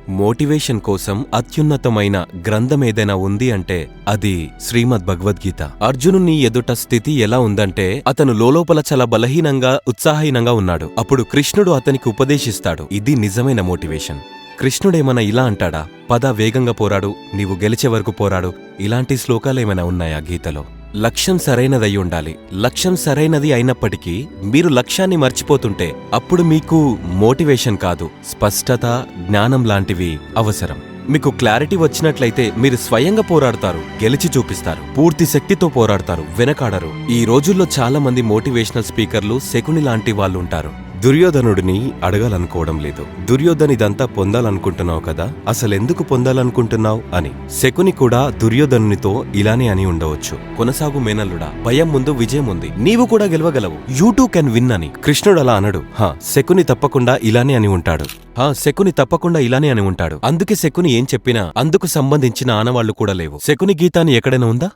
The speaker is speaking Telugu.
మోటివేషన్ కోసం అత్యున్నతమైన గ్రంథమేదైనా ఉంది అంటే అది శ్రీమద్ భగవద్గీత. అర్జునుని ఎదుట స్థితి ఎలా ఉందంటే అతను లోలోపల చాలా బలహీనంగా ఉత్సాహహీనంగా ఉన్నాడు. అప్పుడు కృష్ణుడు అతనికి ఉపదేశిస్తాడు. ఇది నిజమైన మోటివేషన్. కృష్ణుడేమన్నా ఇలా అంటాడా, పద వేగంగా పోరాడు, నీవు గెలిచే వరకు పోరాడు? ఇలాంటి శ్లోకాలేమైనా ఉన్నాయా గీతలో? లక్ష్యం సరైనదై ఉండాలి. లక్ష్యం సరైనది అయినప్పటికీ మీరు లక్ష్యాన్ని మర్చిపోతుంటే అప్పుడు మీకు మోటివేషన్ కాదు, స్పష్టత, జ్ఞానం లాంటివి అవసరం. మీకు క్లారిటీ వచ్చినట్లయితే మీరు స్వయంగా పోరాడతారు, గెలిచి చూపిస్తారు, పూర్తి శక్తితో పోరాడతారు, వెనకాడరు. ఈ రోజుల్లో చాలా మంది మోటివేషనల్ స్పీకర్లు శకుని లాంటి వాళ్ళుంటారు. దుర్యోధనుడిని అడగాలనుకోవడం లేదు. దుర్యోధన్ ఇదంతా పొందాలనుకుంటున్నావు కదా, అసలెందుకు పొందాలనుకుంటున్నావు అని. శకుని కూడా దుర్యోధనునితో ఇలానే అని ఉండవచ్చు. కొనసాగు మేనల్లుడా, భయం ముందు విజయం ఉంది, నీవు కూడా గెలవగలవు, యూ టూ కెన్ విన్ అని. కృష్ణుడు అలా అనడు. శకుని తప్పకుండా ఇలానే అని ఉంటాడు. శకుని తప్పకుండా ఇలానే అని ఉంటాడు. అందుకే శకుని ఏం చెప్పినా అందుకు సంబంధించిన ఆనవాళ్లు కూడా లేవు. శకుని గీతాన్ని ఎక్కడైనా ఉందా?